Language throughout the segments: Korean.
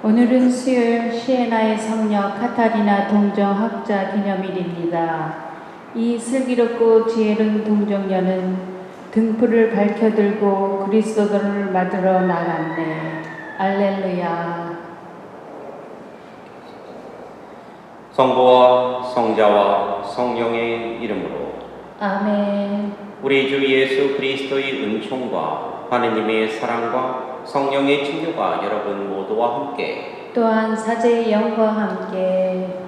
오늘은 수요일 시에나의 성녀 카타리나 동정학자 기념일입니다. 이 슬기롭고 지혜로운 동정녀는 등불을 밝혀들고 그리스도를 맞으러 나갔네. 알렐루야. 성부와 성자와 성령의 이름으로 아멘. 우리 주 예수 그리스도의 은총과 하느님의 사랑과 성령의 친교가 여러분 모두와 함께 또한 사제의 영과 함께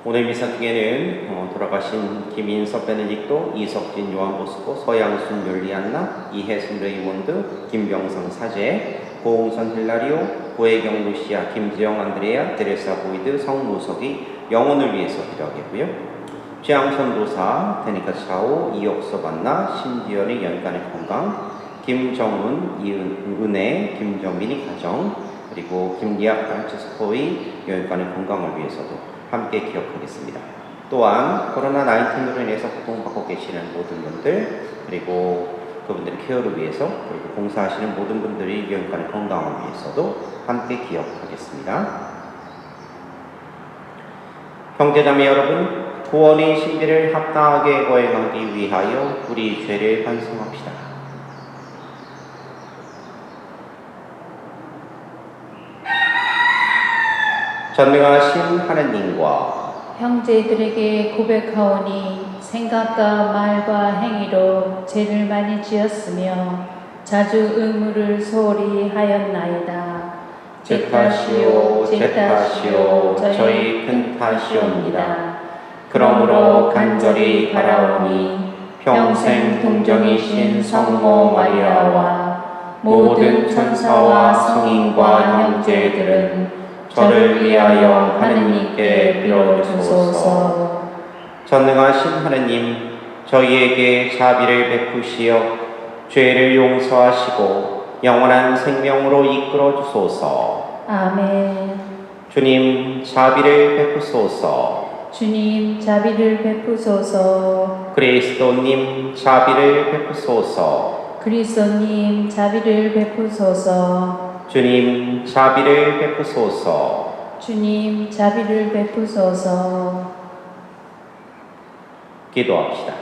오늘 미사 중에는 돌아가신 김인석 베네딕토, 이석진 요한보스코, 서양순 율리안나, 이혜순 레이몬드, 김병상 사제, 고홍선 힐라리오, 고혜경 루시아, 김지영 안드레아, 테레사 보이드, 성무석이 영혼을 위해서 기도하겠고요. 최양선 도사, 데니카 차오, 이옥서 만나, 신지연의 연간의 건강, 김정은, 이은혜, 김정민이 가정, 그리고 김리아 프란치스코의 연간의 건강을 위해서도 함께 기억하겠습니다. 또한 코로나19로 인해서 고통받고 계시는 모든 분들, 그리고 그분들의 케어를 위해서, 그리고 봉사하시는 모든 분들의 연간의 건강을 위해서도 함께 기억하겠습니다. 형제자매 여러분, 구원의 신비를 합당하게 거행하기 위하여 우리 죄를 반성합시다. 전능하신 하느님과 형제들에게 고백하오니 생각과 말과 행위로 죄를 많이 지었으며 자주 의무를 소홀히 하였나이다. 제 탓이요 저희 큰 탓이옵니다. 그러므로 간절히 바라오니 평생 동정이신 성모 마리아와 모든 천사와 성인과 형제들은 저를 위하여 하느님께 빌어주소서. 전능하신 하느님, 저희에게 자비를 베푸시어 죄를 용서하시고 영원한 생명으로 이끌어 주소서. 아멘. 주님, 자비를 베푸소서. 주님, 자비를 베푸소서. 그리스도님, 자비를 베푸소서. 그리스도님, 자비를 베푸소서. 주님, 자비를 베푸소서. 주님, 자비를 베푸소서. 기도합시다.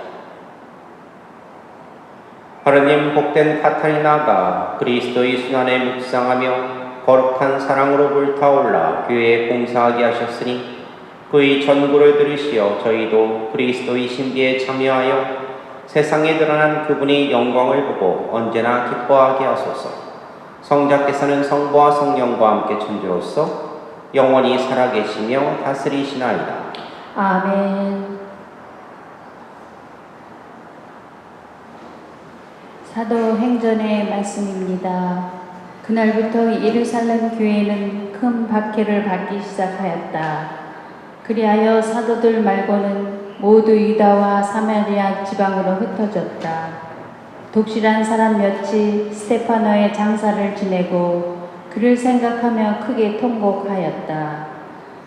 하느님, 복된 카타리나가 그리스도의 순환에 묵상하며 거룩한 사랑으로 불타올라 교회에 봉사하게 하셨으니 그의 전구를 들으시어 저희도 그리스도의 신비에 참여하여 세상에 드러난 그분의 영광을 보고 언제나 기뻐하게 하소서. 성자께서는 성부와 성령과 함께 천주로서 영원히 살아계시며 다스리시나이다. 아멘. 사도행전의 말씀입니다. 그날부터 예루살렘 교회는 큰 박해를 받기 시작하였다. 그리하여 사도들 말고는 모두 유다와 사마리아 지방으로 흩어졌다. 독실한 사람 몇이 스테파노의 장사를 지내고 그를 생각하며 크게 통곡하였다.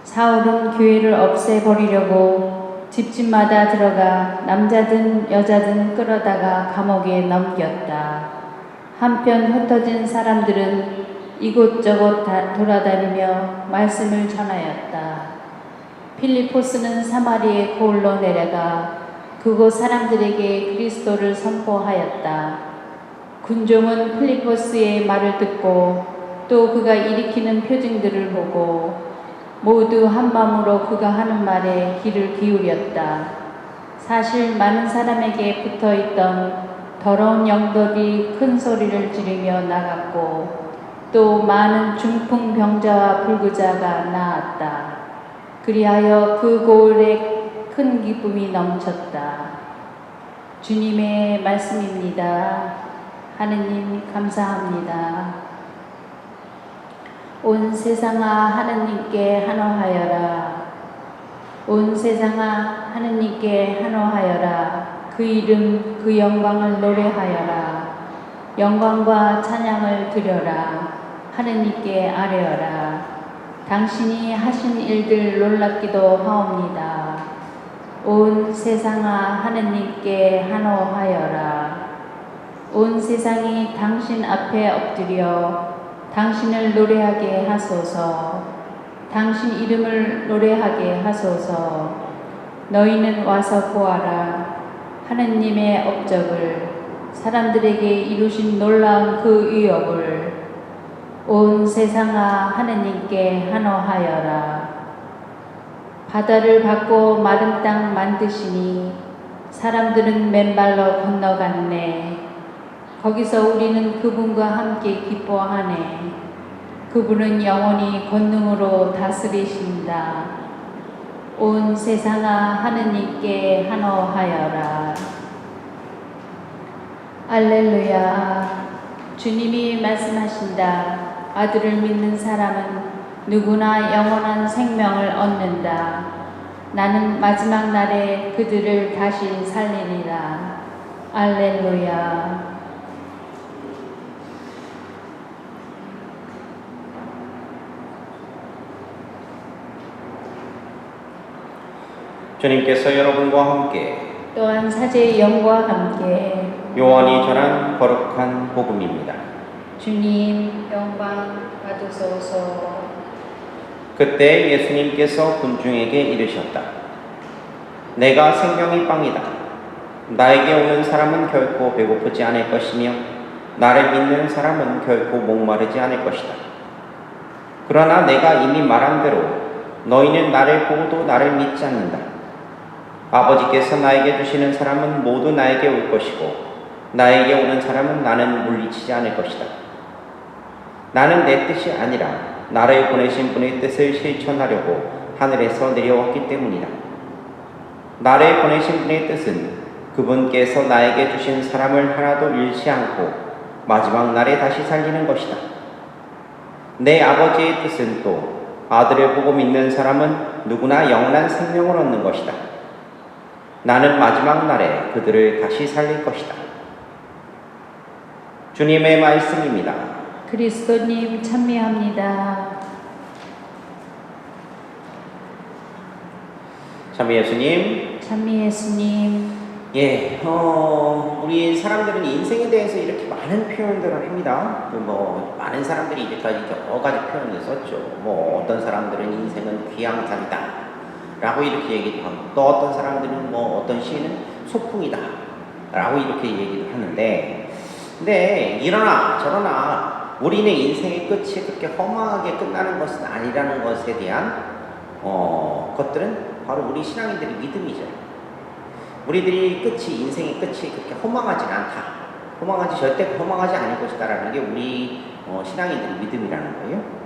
사울은 교회를 없애버리려고 집집마다 들어가 남자든 여자든 끌어다가 감옥에 넘겼다. 한편 흩어진 사람들은 이곳저곳 돌아다니며 말씀을 전하였다. 필리포스는 사마리에 고을로 내려가 그곳 사람들에게 그리스도를 선포하였다. 군종은 필리포스의 말을 듣고 또 그가 일으키는 표징들을 보고 모두 한마음으로 그가 하는 말에 귀를 기울였다. 사실 많은 사람에게 붙어있던 더러운 영들이 큰 소리를 지르며 나갔고 또 많은 중풍병자와 불구자가 나았다. 그리하여 그 고을에 큰 기쁨이 넘쳤다. 주님의 말씀입니다. 하느님 감사합니다. 온 세상아 하느님께 한호하여라. 온 세상아 하느님께 한호하여라. 그 이름 그 영광을 노래하여라. 영광과 찬양을 드려라. 하느님께 아뢰어라. 당신이 하신 일들 놀랍기도 하옵니다. 온 세상아 하느님께 한호하여라. 온 세상이 당신 앞에 엎드려 당신을 노래하게 하소서. 당신 이름을 노래하게 하소서. 너희는 와서 보아라. 하느님의 업적을, 사람들에게 이루신 놀라운 그 위업을. 온 세상아 하느님께 환호하여라. 바다를 받고 마른 땅 만드시니 사람들은 맨발로 건너갔네. 거기서 우리는 그분과 함께 기뻐하네. 그분은 영원히 권능으로 다스리신다. 온 세상아 하느님께 환호하여라. 알렐루야. 주님이 말씀하신다. 아들을 믿는 사람은 누구나 영원한 생명을 얻는다. 나는 마지막 날에 그들을 다시 살리리라. 알렐루야. 주님께서 여러분과 함께 또한 사제의 영과 함께 요한이 전한 거룩한 복음입니다. 주님 영광 받으소서. 그때 예수님께서 군중에게 이르셨다. 내가 생명의 빵이다. 나에게 오는 사람은 결코 배고프지 않을 것이며 나를 믿는 사람은 결코 목마르지 않을 것이다. 그러나 내가 이미 말한 대로 너희는 나를 보고도 나를 믿지 않는다. 아버지께서 나에게 주시는 사람은 모두 나에게 올 것이고 나에게 오는 사람은 나는 물리치지 않을 것이다. 나는 내 뜻이 아니라 나를 보내신 분의 뜻을 실천하려고 하늘에서 내려왔기 때문이다. 나를 보내신 분의 뜻은 그분께서 나에게 주신 사람을 하나도 잃지 않고 마지막 날에 다시 살리는 것이다. 내 아버지의 뜻은 또 아들을 보고 믿는 사람은 누구나 영원한 생명을 얻는 것이다. 나는 마지막 날에 그들을 다시 살릴 것이다. 주님의 말씀입니다. 그리스도님 찬미합니다. 참 예수님. 찬미 예수님. 예, 우리 사람들은 인생에 대해서 이렇게 많은 표현들을 합니다. 많은 사람들이 이제까지 여러 가지 표현을 썼죠. 어떤 사람들은 인생은 귀향살이다 라고 이렇게 얘기도 하고, 또 어떤 사람들은 어떤 시인은 소풍이다 라고 이렇게 얘기도 하는데, 근데 이러나 저러나 우리는 인생의 끝이 그렇게 허망하게 끝나는 것은 아니라는 것에 대한 것들은 바로 우리 신앙인들의 믿음이죠. 우리들이 인생의 끝이 그렇게 허망하진 않다. 절대 허망하지 않을 것이다라는 게 우리 신앙인들의 믿음이라는 거예요.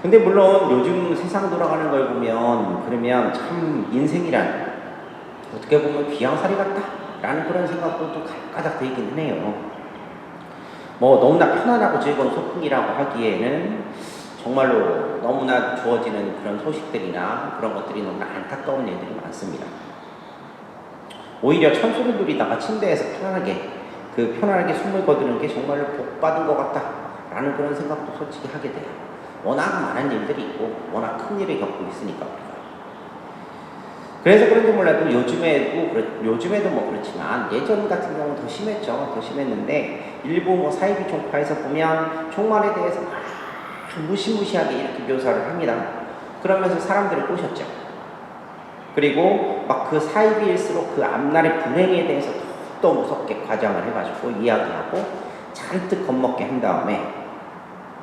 근데 물론 요즘 세상 돌아가는 걸 보면 그러면 참 인생이란 어떻게 보면 귀향살이 같다라는 그런 생각도 또 가닥 들기는 해요. 너무나 편안하고 즐거운 소풍이라고 하기에는 정말로 너무나 주어지는 그런 소식들이나 그런 것들이 너무나 안타까운 일들이 많습니다. 오히려 천수를 누리다가 침대에서 편안하게 숨을 거두는 게 정말로 복받은 것 같다라는 그런 생각도 솔직히 하게 돼요. 워낙 많은 일들이 있고 워낙 큰 일을 겪고 있으니까. 그래서 그런지 몰라도 요즘에도 그렇지만 예전 같은 경우는 더 심했죠. 더 심했는데 일부 사이비 종파에서 보면 종말에 대해서 막 무시무시하게 이렇게 묘사를 합니다. 그러면서 사람들을 꼬셨죠. 그리고 막 그 사이비일수록 그 앞날의 불행에 대해서 더욱더 무섭게 과장을 해가지고 이야기하고 잔뜩 겁먹게 한 다음에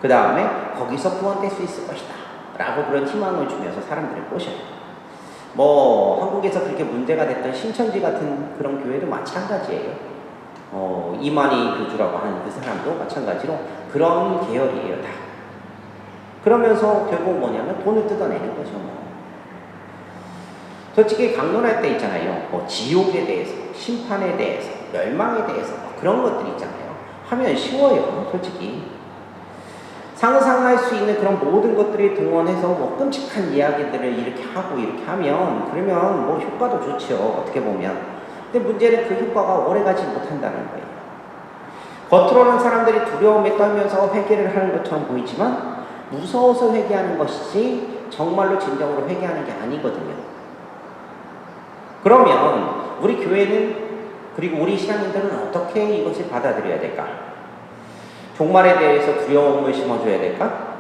그 다음에 거기서 구원될 수 있을 것이다 라고 그런 희망을 주면서 사람들을 꼬셔요. 한국에서 그렇게 문제가 됐던 신천지 같은 그런 교회도 마찬가지예요. 이만희 교주라고 하는 그 사람도 마찬가지로 그런 계열이에요, 다. 그러면서 결국 뭐냐면 돈을 뜯어내는 거죠, 솔직히 강론할 때 있잖아요. 지옥에 대해서, 심판에 대해서, 멸망에 대해서 그런 것들이 있잖아요. 하면 쉬워요, 솔직히. 상상할 수 있는 그런 모든 것들이 동원해서 끔찍한 이야기들을 이렇게 하고 이렇게 하면 그러면 효과도 좋죠, 어떻게 보면. 근데 문제는 그 효과가 오래가지 못한다는 거예요. 겉으로는 사람들이 두려움에 떨면서 회개를 하는 것처럼 보이지만 무서워서 회개하는 것이지 정말로 진정으로 회개하는 게 아니거든요. 그러면 우리 교회는, 그리고 우리 신앙인들은 어떻게 이것을 받아들여야 될까? 종말에 대해서 두려움을 심어줘야 될까?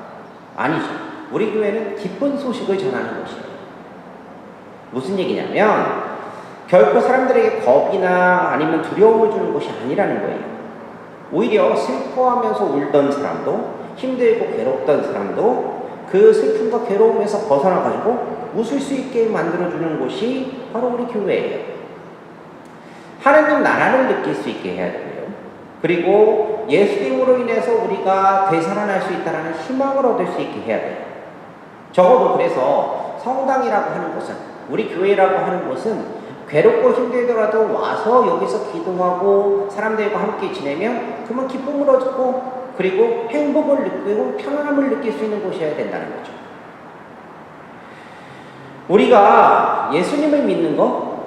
아니죠. 우리 교회는 기쁜 소식을 전하는 곳이에요. 무슨 얘기냐면 결코 사람들에게 겁이나 아니면 두려움을 주는 것이 아니라는 거예요. 오히려 슬퍼하면서 울던 사람도, 힘들고 괴롭던 사람도 그 슬픔과 괴로움에서 벗어나가지고 웃을 수 있게 만들어주는 곳이 바로 우리 교회예요. 하나님 나라를 느낄 수 있게 해야 되고요. 그리고 예수님으로 인해서 우리가 되살아날 수 있다는 희망을 얻을 수 있게 해야 돼요. 적어도 그래서 성당이라고 하는 곳은, 우리 교회라고 하는 곳은 괴롭고 힘들더라도 와서 여기서 기도하고 사람들과 함께 지내면 그러면 기쁨을 얻고 그리고 행복을 느끼고 편안함을 느낄 수 있는 곳이어야 된다는 거죠. 우리가 예수님을 믿는 거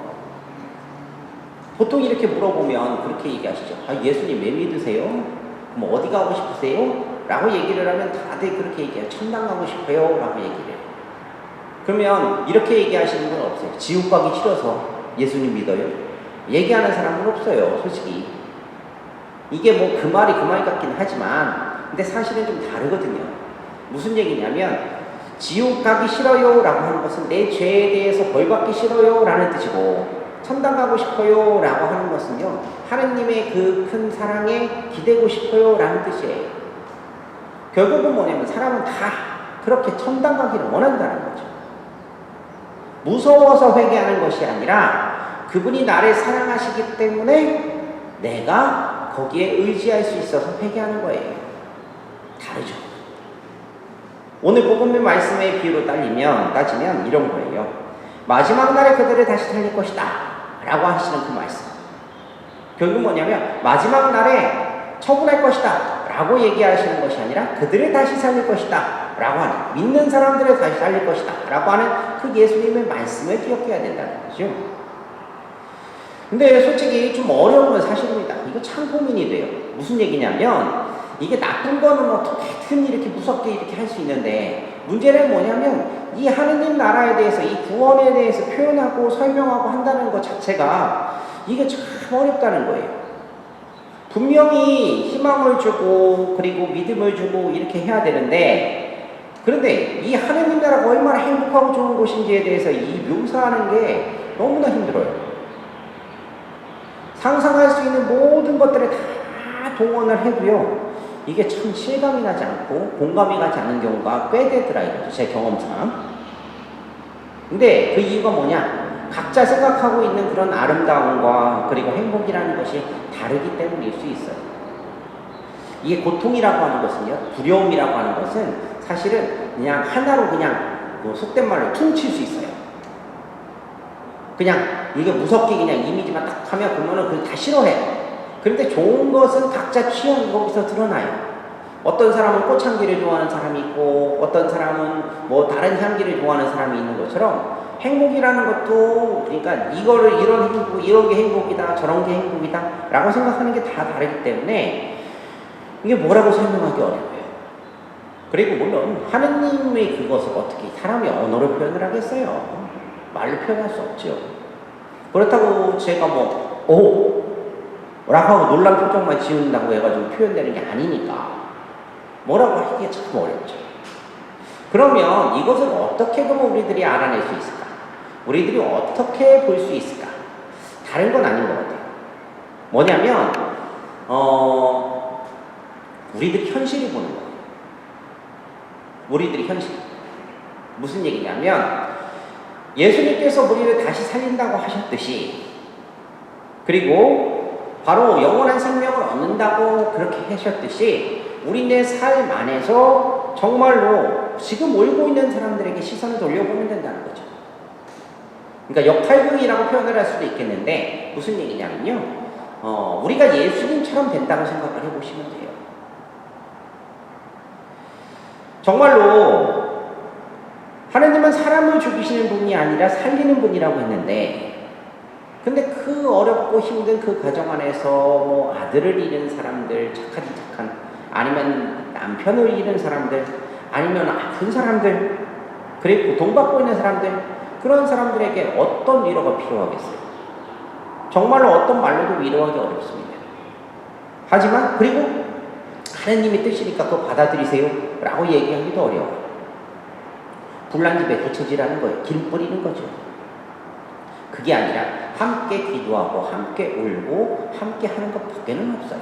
보통 이렇게 물어보면 그렇게 얘기하시죠. 예수님 왜 믿으세요? 뭐 어디 가고 싶으세요? 라고 얘기를 하면 다들 그렇게 얘기해요. 천당 가고 싶어요 라고 얘기를 해요. 그러면 이렇게 얘기하시는 분 없어요. 지옥 가기 싫어서 예수님 믿어요? 얘기하는 사람은 없어요, 솔직히. 이게 뭐 그 말이 그 말 같긴 하지만 근데 사실은 좀 다르거든요. 무슨 얘기냐면 지옥 가기 싫어요 라고 하는 것은 내 죄에 대해서 벌 받기 싫어요 라는 뜻이고, 천당 가고 싶어요 라고 하는 것은요, 하느님의 그 큰 사랑에 기대고 싶어요 라는 뜻이에요. 결국은 뭐냐면 사람은 다 그렇게 천당 가기를 원한다는 거죠. 무서워서 회개하는 것이 아니라 그분이 나를 사랑하시기 때문에 내가 거기에 의지할 수 있어서 회개하는 거예요. 다르죠. 오늘 복음의 말씀의 비유로 따지면 이런 거예요. 마지막 날에 그들을 다시 살릴 것이다 라고 하시는 그 말씀. 결국 뭐냐면 마지막 날에 처분할 것이다 라고 얘기하시는 것이 아니라 그들을 다시 살릴 것이다 라고 하는, 믿는 사람들을 다시 살릴 것이다 라고 하는 그 예수님의 말씀을 기억해야 된다는 거죠. 근데 솔직히 좀 어려운 건 사실입니다. 이거 참 고민이 돼요. 무슨 얘기냐면 이게 나쁜 거는 어떻게든 이렇게 무섭게 이렇게 할 수 있는데, 문제는 뭐냐면 이 하느님 나라에 대해서, 이 구원에 대해서 표현하고 설명하고 한다는 것 자체가 이게 참 어렵다는 거예요. 분명히 희망을 주고 그리고 믿음을 주고 이렇게 해야 되는데, 그런데 이 하느님 나라가 얼마나 행복하고 좋은 곳인지에 대해서 이 묘사하는 게 너무나 힘들어요. 상상할 수 있는 모든 것들을 다 동원을 해도요, 이게 참 실감이 나지 않고 공감이 가지 않는 경우가 꽤 되더라 이거죠, 제 경험상. 근데 그 이유가 뭐냐? 각자 생각하고 있는 그런 아름다움과 그리고 행복이라는 것이 다르기 때문일 수 있어요. 이게 고통이라고 하는 것은요, 두려움이라고 하는 것은 사실은 그냥 하나로 그냥 뭐 속된 말로 퉁칠 수 있어요. 그냥 이게 무섭게 그냥 이미지만 딱 하면 그러면은 그걸 다 싫어해요. 그런데 좋은 것은 각자 취향이 거기서 드러나요. 어떤 사람은 꽃향기를 좋아하는 사람이 있고 어떤 사람은 뭐 다른 향기를 좋아하는 사람이 있는 것처럼, 행복이라는 것도 그러니까 이거를 이런 행복, 이런 게 행복이다, 저런 게 행복이다 라고 생각하는 게 다 다르기 때문에 이게 뭐라고 설명하기 어려워요. 그리고 물론 하느님의 그것을 어떻게 사람이 언어로 표현을 하겠어요? 말로 표현할 수 없죠. 그렇다고 제가 라고 하고 놀란 표정만 지운다고 해가지고 표현되는 게 아니니까 뭐라고 하기가 참 어렵죠. 그러면 이것을 어떻게 그러면 우리들이 알아낼 수 있을까? 우리들이 어떻게 볼 수 있을까? 다른 건 아닌 것 같아요. 뭐냐면 우리들이 현실을 보는 거예요. 우리들이 현실. 무슨 얘기냐면 예수님께서 우리를 다시 살린다고 하셨듯이, 그리고 바로 영원한 생명을 얻는다고 그렇게 하셨듯이 우리네 삶 안에서 정말로 지금 울고 있는 사람들에게 시선을 돌려보면 된다는 거죠. 그러니까 역할극이라고 표현을 할 수도 있겠는데 무슨 얘기냐면요, 우리가 예수님처럼 된다고 생각을 해보시면 돼요. 정말로 하느님은 사람을 죽이시는 분이 아니라 살리는 분이라고 했는데, 근데 그 어렵고 힘든 그 과정 안에서 뭐 아들을 잃은 사람들, 착한 아니면 남편을 잃은 사람들, 아니면 아픈 사람들, 그리고 고통받고 있는 사람들, 그런 사람들에게 어떤 위로가 필요하겠어요? 정말로 어떤 말로도 위로하기 어렵습니다. 하지만 그리고 하나님의 뜻이니까 그거 받아들이세요 라고 얘기하기도 어려워요. 불난 집에 부채질하는 거예요. 기름 뿌리는 거죠. 그게 아니라 함께 기도하고 함께 울고 함께 하는 것밖에는 없어요.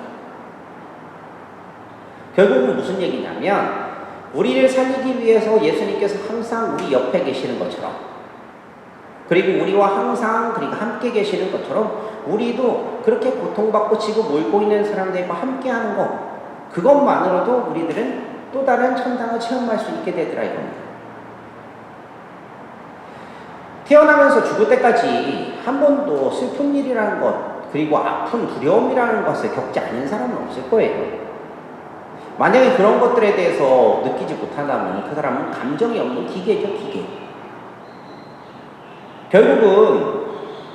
결국은 무슨 얘기냐면 우리를 살리기 위해서 예수님께서 항상 우리 옆에 계시는 것처럼, 그리고 우리와 항상 함께 계시는 것처럼 우리도 그렇게 고통받고 지금 울고 있는 사람들과 함께 하는 것, 그것만으로도 우리들은 또 다른 천당을 체험할 수 있게 되더라 이겁니다. 태어나면서 죽을 때까지 한 번도 슬픈 일이라는 것, 그리고 아픈 두려움이라는 것을 겪지 않은 사람은 없을 거예요. 만약에 그런 것들에 대해서 느끼지 못한다면 그 사람은 감정이 없는 기계죠, 기계. 결국은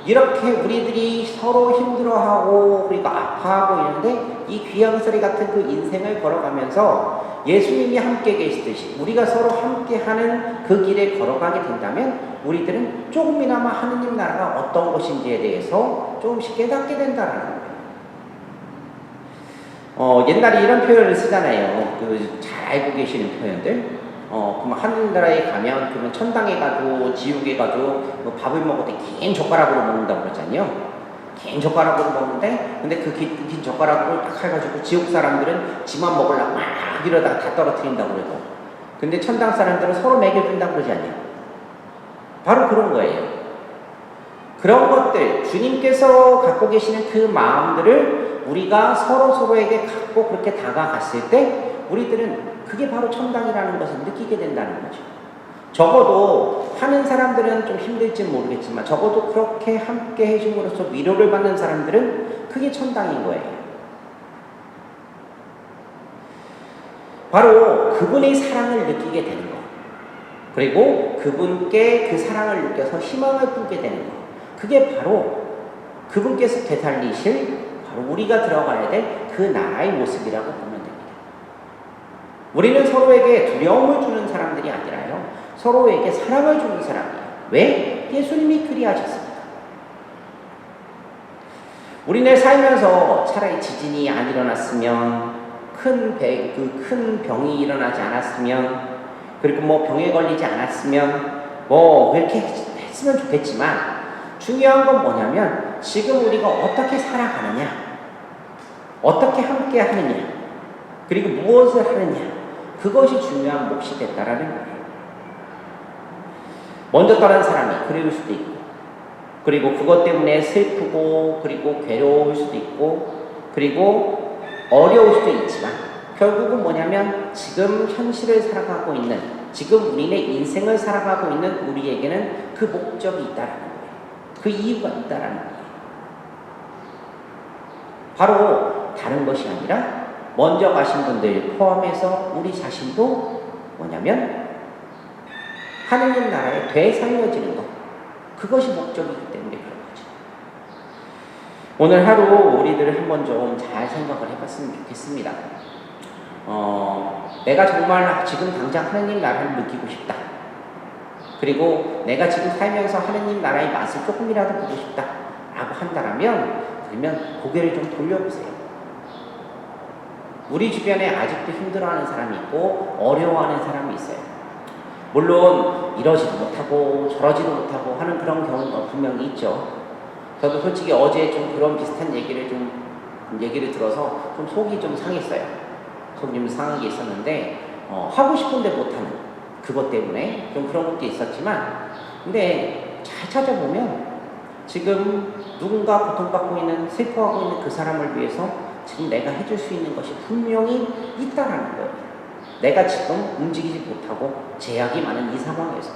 이렇게 우리들이 서로 힘들어하고 그리고 아파하고 있는데 이 귀양서리 같은 그 인생을 걸어가면서 예수님이 함께 계시듯이 우리가 서로 함께하는 그 길에 걸어가게 된다면 우리들은 조금이나마 하느님 나라가 어떤 것인지에 대해서 조금씩 깨닫게 된다는 거예요. 옛날에 이런 표현을 쓰잖아요. 잘 알고 계시는 표현들. 그럼 하늘나라에 가면, 그러면 천당에 가도, 지옥에 가도, 밥을 먹을 때 긴 젓가락으로 먹는다고 그러잖아요. 긴 젓가락으로 먹는데, 근데 그 긴 젓가락으로 딱 해가지고 지옥 사람들은 지만 먹으려고 막 이러다가 다 떨어뜨린다고 그러고. 근데 천당 사람들은 서로 먹여준다고 그러지 않아요. 바로 그런 거예요. 그런 것들, 주님께서 갖고 계시는 그 마음들을 우리가 서로에게 갖고 그렇게 다가갔을 때 우리들은 그게 바로 천당이라는 것을 느끼게 된다는 거죠. 적어도 하는 사람들은 좀 힘들지는 모르겠지만 적어도 그렇게 함께 해줌으로써 위로를 받는 사람들은 그게 천당인 거예요. 바로 그분의 사랑을 느끼게 되는 것, 그리고 그분께 그 사랑을 느껴서 희망을 품게 되는 것, 그게 바로 그분께서 되살리실 바로 우리가 들어가야 될 그 나라의 모습이라고 보면 됩니다. 우리는 서로에게 두려움을 주는 사람들이 아니라요, 서로에게 사랑을 주는 사람이에요. 왜? 예수님이 그리하셨습니다. 우리는 살면서 차라리 지진이 안 일어났으면, 큰 병이 일어나지 않았으면, 그리고 병에 걸리지 않았으면, 그렇게 했으면 좋겠지만, 중요한 건 뭐냐면, 지금 우리가 어떻게 살아가느냐, 어떻게 함께 하느냐, 그리고 무엇을 하느냐, 그것이 중요한 몫이 됐다라는 거예요. 먼저 떠난 사람이 그리울 수도 있고, 그리고 그것 때문에 슬프고, 그리고 괴로울 수도 있고, 그리고 어려울 수도 있지만, 결국은 뭐냐면 지금 현실을 살아가고 있는, 지금 우리의 인생을 살아가고 있는 우리에게는 그 목적이 있다라는 거예요. 그 이유가 있다라는 거예요. 바로 다른 것이 아니라 먼저 가신 분들 포함해서 우리 자신도 뭐냐면 하느님 나라에 되살려지는 것, 그것이 목적이기 때문에 그런 거죠. 오늘 하루 우리들 한번 좀 잘 생각을 해봤으면 좋겠습니다. 내가 정말 지금 당장 하느님 나라를 느끼고 싶다, 그리고 내가 지금 살면서 하느님 나라의 맛을 조금이라도 보고 싶다 라고 한다면, 그러면 고개를 좀 돌려보세요. 우리 주변에 아직도 힘들어하는 사람이 있고 어려워하는 사람이 있어요. 물론 이러지도 못하고 저러지도 못하고 하는 그런 경우가 분명히 있죠. 저도 솔직히 어제 좀 그런 비슷한 얘기를 들어서 좀 속이 좀 상했어요. 속이 좀 상한 게 있었는데, 하고 싶은데 못하는 그것 때문에 좀 그런 것도 있었지만, 근데 잘 찾아보면 지금 누군가 고통받고 있는, 슬퍼하고 있는 그 사람을 위해서 지금 내가 해줄 수 있는 것이 분명히 있다라는 거예요. 내가 지금 움직이지 못하고 제약이 많은 이 상황에서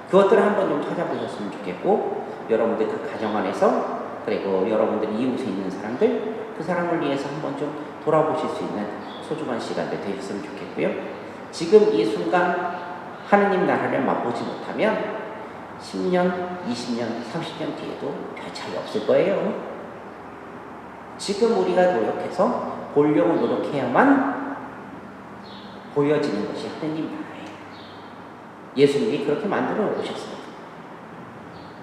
그것들을 한번 좀 찾아보셨으면 좋겠고, 여러분들 그 가정 안에서, 그리고 여러분들 이웃에 있는 사람들, 그 사람을 위해서 한번 좀 돌아보실 수 있는 소중한 시간들 되셨으면 좋겠고요. 지금 이 순간 하느님 나라를 맛보지 못하면 10년, 20년, 30년 뒤에도 별 차이 없을 거예요. 지금 우리가 노력해서 보려고 노력해야만 보여지는 것이 하느님 나라예요. 예수님이 그렇게 만들어 놓으셨습니다.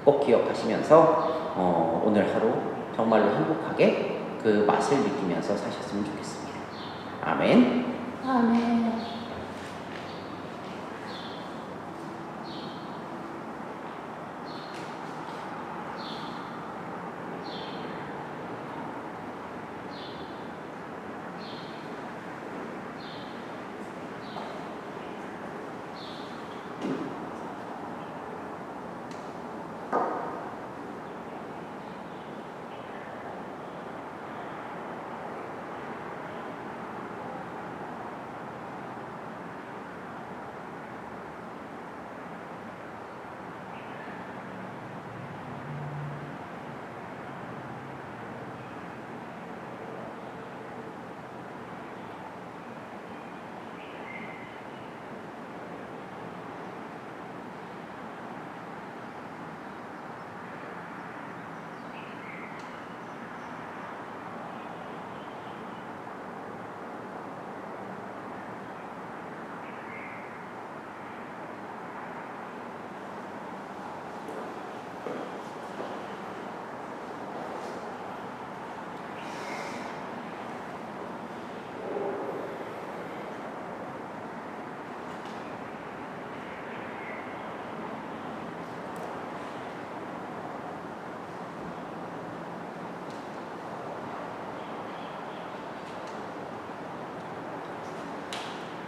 꼭 기억하시면서 오늘 하루 정말로 행복하게 그 맛을 느끼면서 사셨으면 좋겠습니다. 아멘. 아멘.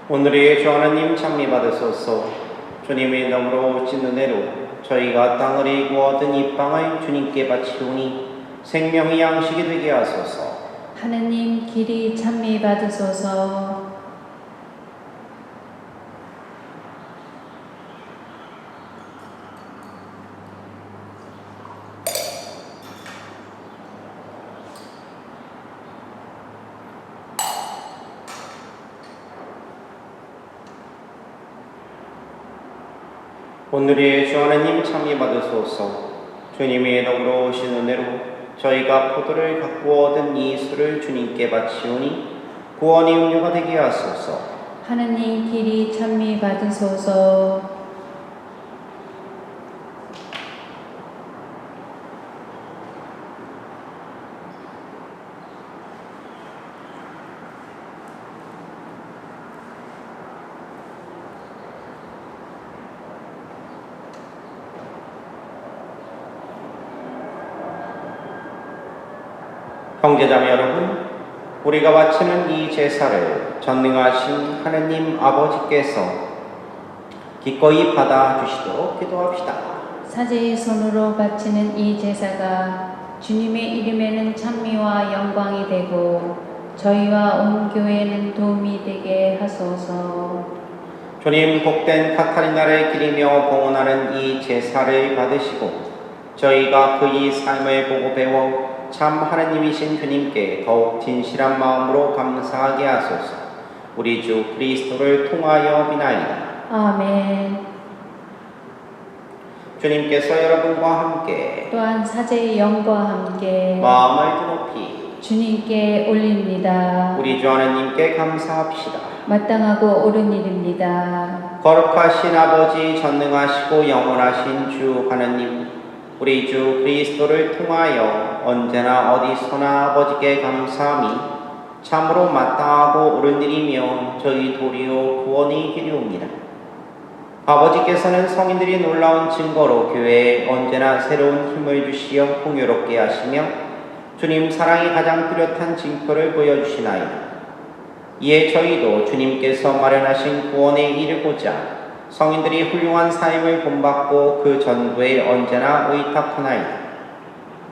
오늘의 주 하나님 찬미 받으소서. 주님의 이름으로 오신 은혜로 저희가 땅을 이고 얻은 이 빵을 주님께 바치오니 생명의 양식이 되게 하소서. 하느님 길이 찬미 받으소서. 오늘의 주 하나님 찬미 받으소서. 주님의 이름으로 오신 은혜로 저희가 포도를 갖고 얻은 이 술을 주님께 바치오니 구원의 음료가 되게 하소서. 하느님 길이 찬미 받으소서. 형제자매 여러분, 우리가 바치는 이 제사를 전능하신 하느님 아버지께서 기꺼이 받아주시도록 기도합시다. 사제의 손으로 바치는 이 제사가 주님의 이름에는 찬미와 영광이 되고 저희와 온 교회에는 도움이 되게 하소서. 주님 복된 카타리나를 기리며 봉헌하는 이 제사를 받으시고 저희가 그의 삶을 보고 배워 참 하나님이신 주님께 더욱 진실한 마음으로 감사하게 하소서. 우리 주 그리스도를 통하여 비나이다. 아멘. 주님께서 여러분과 함께 또한 사제의 영과 함께 마음을 드높이 주님께 올립니다. 우리 주 하나님께 감사합시다. 마땅하고 옳은 일입니다. 거룩하신 아버지, 전능하시고 영원하신 주 하나님, 우리 주 그리스도를 통하여 언제나 어디서나 아버지께 감사함이 참으로 마땅하고 옳은 일이며 저희 도리어 구원이 되리옵니다. 아버지께서는 성인들이 놀라운 증거로 교회에 언제나 새로운 힘을 주시어 풍요롭게 하시며 주님 사랑이 가장 뚜렷한 징표를 보여주시나이다. 이에 저희도 주님께서 마련하신 구원에 이르고자 성인들이 훌륭한 삶을 본받고 그 전도에 언제나 의탁하나이다.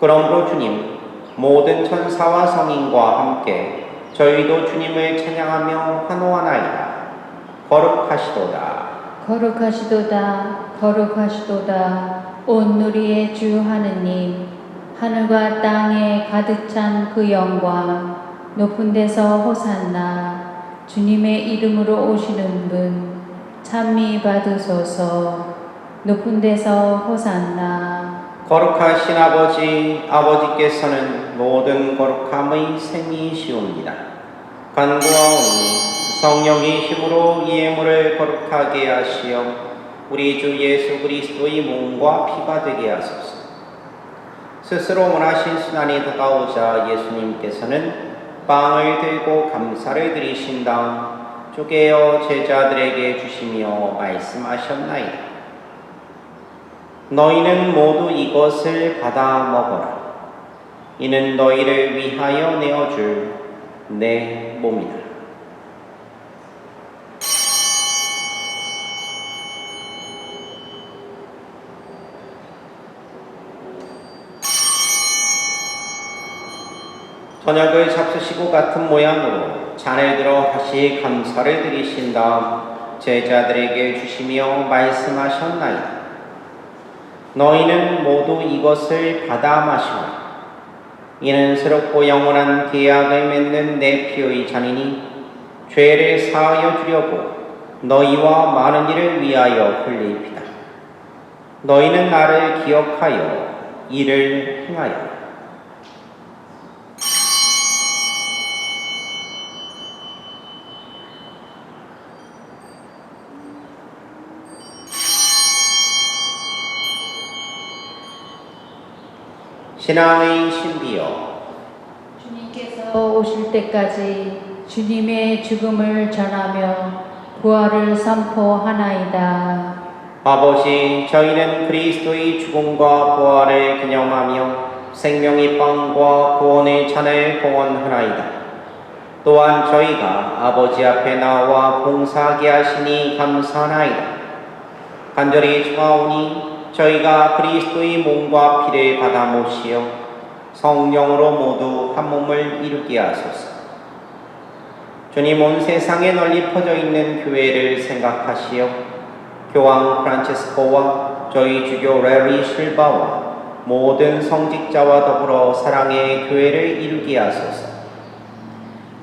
그러므로 주님, 모든 천사와 성인과 함께 저희도 주님을 찬양하며 환호하나이다. 거룩하시도다. 거룩하시도다. 거룩하시도다. 온 누리의 주 하느님, 하늘과 땅에 가득 찬 그 영광, 높은 데서 호산나. 주님의 이름으로 오시는 분 찬미 받으소서. 높은 데서 호산나. 거룩하신 아버지, 아버지께서는 모든 거룩함의 샘이시옵니다. 간구하오니 성령의 힘으로 이 예물을 거룩하게 하시어 우리 주 예수 그리스도의 몸과 피가 되게 하소서. 스스로 원하신 순환이 다가오자 예수님께서는 빵을 들고 감사를 드리신 다음 쪼개어 제자들에게 주시며 말씀하셨나이다. 너희는 모두 이것을 받아 먹어라. 이는 너희를 위하여 내어줄 내 몸이다. 저녁을 잡수시고 같은 모양으로 잔을 들어 다시 감사를 드리신 다음 제자들에게 주시며 말씀하셨나이다. 너희는 모두 이것을 받아 마시라. 이는 새롭고 영원한 계약을 맺는 내 피의 잔이니 죄를 사하여 주려고 너희와 많은 이를 위하여 흘릴 피다. 너희는 나를 기억하여 이를 행하여. 신앙의 신비여, 주님께서 오실 때까지 주님의 죽음을 전하며 부활을 선포하나이다. 아버지, 저희는 그리스도의 죽음과 부활을 기념하며 생명의 빵과 구원의 잔을 봉헌하나이다. 또한 저희가 아버지 앞에 나와 봉사하게 하시니 감사하나이다. 간절히 청하오니 저희가 그리스도의 몸과 피를 받아 모시어 성령으로 모두 한 몸을 이루게 하소서. 주님, 온 세상에 널리 퍼져 있는 교회를 생각하시어 교황 프란체스코와 저희 주교 레리 실바와 모든 성직자와 더불어 사랑의 교회를 이루게 하소서.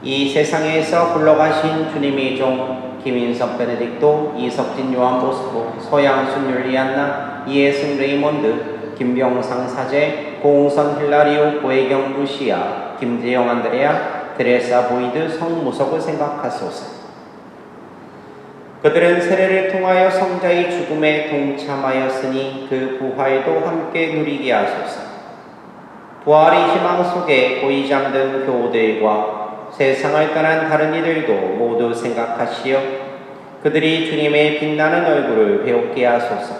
이 세상에서 굴러가신 주님의 종 김인석 베네딕토, 이석진 요한 보스코, 서양순 율리안나, 이해승 레이몬드, 김병상 사제, 고웅선 힐라리오, 고혜경 루시아, 김재영 안드레아, 테레사 보이드, 성무석을 생각하소서. 그들은 세례를 통하여 성자의 죽음에 동참하였으니 그 부활도 함께 누리게 하소서. 부활의 희망 속에 고이 잠든 교우들과 세상을 떠난 다른 이들도 모두 생각하시어 그들이 주님의 빛나는 얼굴을 배우게 하소서.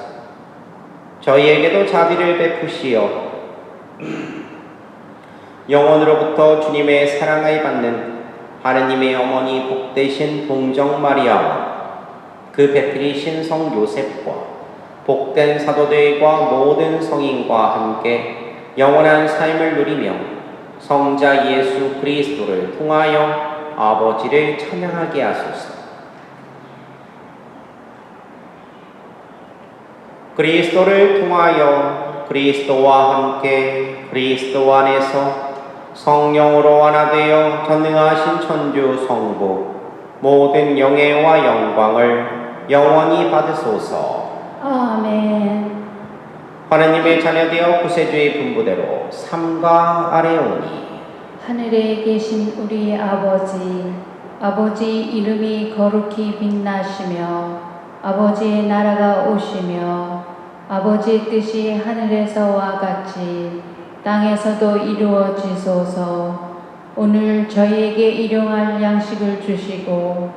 저희에게도 자비를 베푸시어 영원으로부터 주님의 사랑을 받는 하느님의 어머니 복되신 동정 마리아와 그 배필이신 성 요셉과 복된 사도들과 모든 성인과 함께 영원한 삶을 누리며 성자 예수 그리스도를 통하여 아버지를 찬양하게 하소서. 그리스도를 통하여 그리스도와 함께 그리스도 안에서 성령으로 하나 되어 전능하신 천주 성부 모든 영예와 영광을 영원히 받으소서. 아멘. 하느님의 자녀되어 구세주의 분부대로 삼가 아뢰오니 하늘에 계신 우리 아버지, 아버지 이름이 거룩히 빛나시며 아버지의 나라가 오시며 아버지의 뜻이 하늘에서와 같이 땅에서도 이루어지소서. 오늘 저희에게 일용할 양식을 주시고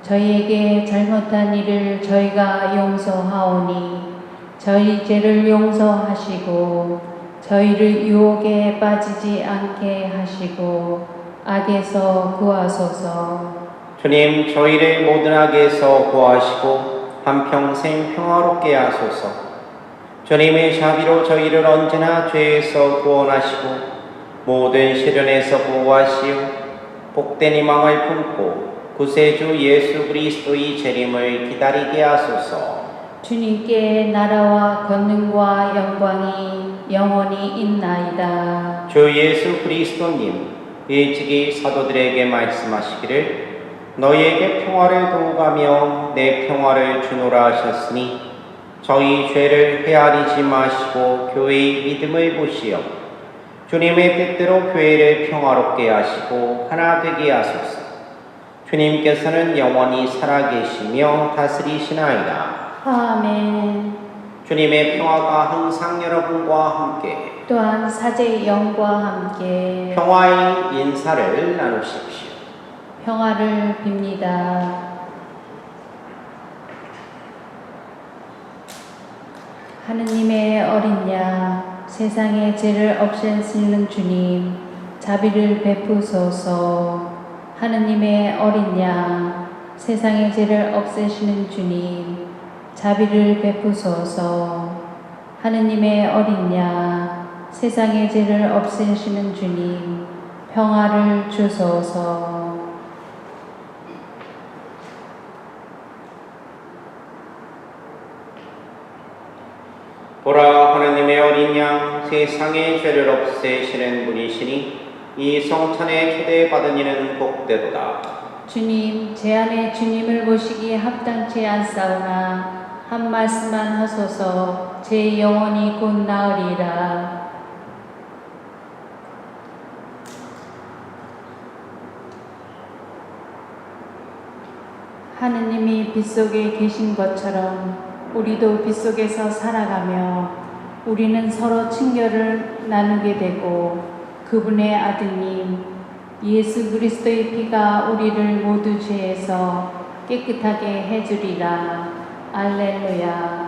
저희에게 잘못한 일을 저희가 용서하오니 저희 죄를 용서하시고 저희를 유혹에 빠지지 않게 하시고 악에서 구하소서. 주님, 저희를 모든 악에서 구하시고 한평생 평화롭게 하소서. 주님의 자비로 저희를 언제나 죄에서 구원하시고 모든 시련에서 보호하시어 복된 희망을 품고 구세주 예수 그리스도의 재림을 기다리게 하소서. 주님께 나라와 권능과 영광이 영원히 있나이다. 주 예수 그리스도님, 일찍이 사도들에게 말씀하시기를 너희에게 평화를 두고 가며 내 평화를 주노라 하셨으니 저희 죄를 헤아리지 마시고 교회의 믿음을 보시어 주님의 뜻대로 교회를 평화롭게 하시고 하나 되게 하소서. 주님께서는 영원히 살아계시며 다스리시나이다. 아멘. 주님의 평화가 항상 여러분과 함께 또한 사제의 영과 함께 평화의 인사를 나누십시오. 평화를 빕니다. 하느님의 어린 양, 세상의 죄를 없애시는 주님, 자비를 베푸소서. 하느님의 어린 양, 세상의 죄를 없애시는 주님, 자비를 베푸소서. 하느님의 어린 양, 세상의 죄를 없애시는 주님, 평화를 주소서. 보라, 하나님의 어린 양, 세상의 죄를 없애시는 분이시니 이 성찬에 초대받은 이는 복되도다. 주님, 제 안에 주님을 모시기 합당치 않사오나 한 말씀만 하소서. 제 영혼이 곧 나으리라. 하느님이 빗속에 계신 것처럼 우리도 빗속에서 살아가며 우리는 서로 친교를 나누게 되고 그분의 아드님 예수 그리스도의 피가 우리를 모두 죄에서 깨끗하게 해주리라. 알렐루야.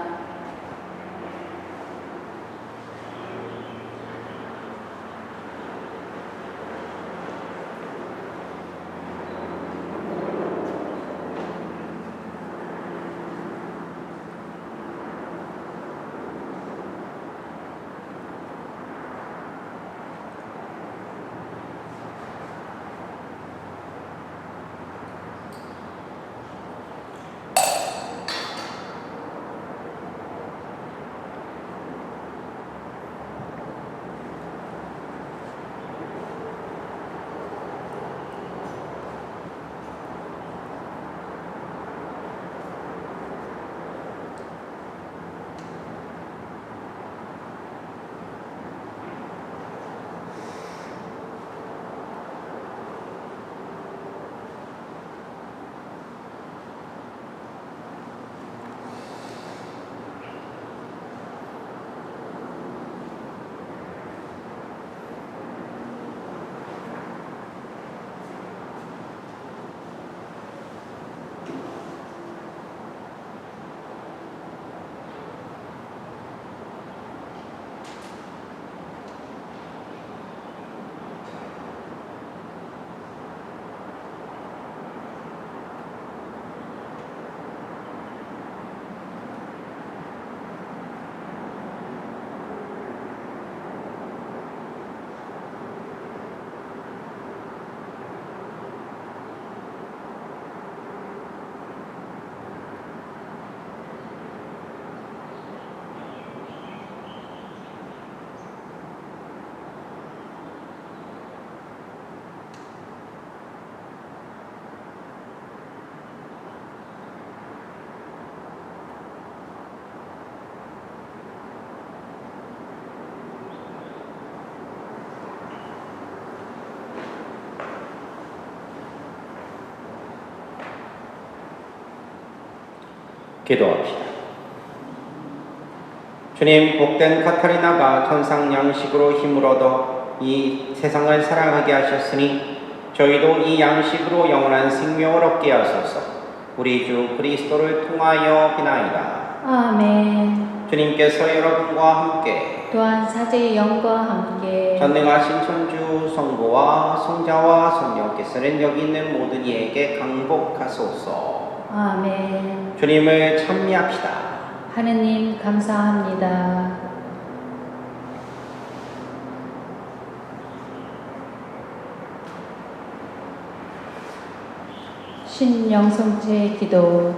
기도합시다. 주님, 복된 카타리나가 천상 양식으로 힘을 얻어 이 세상을 사랑하게 하셨으니 저희도 이 양식으로 영원한 생명을 얻게 하소서. 우리 주 그리스도를 통하여 비나이다. 아멘. 주님께서 여러분과 함께 또한 사제의 영과 함께 전능하신 천주 성부와 성자와 성령께서는 여기 있는 모든 이에게 강복하소서. 아멘. 주님을 찬미합시다. 하느님 감사합니다. 신영성체의 기도.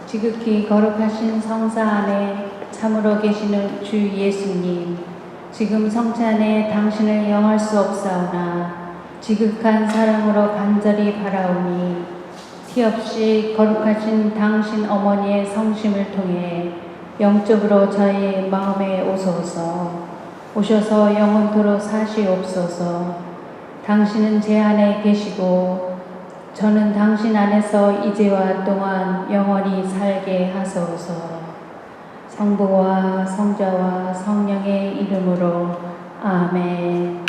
지극히 거룩하신 성사 안에 참으로 계시는 주 예수님, 지금 성찬에 당신을 영할 수 없사오나 지극한 사랑으로 간절히 바라오니 티 없이 거룩하신 당신 어머니의 성심을 통해 영적으로 저희 마음에 오셔서 영원토록 사시옵소서. 당신은 제 안에 계시고 저는 당신 안에서 이제와 또한 영원히 살게 하소서. 성부와 성자와 성령의 이름으로 아멘.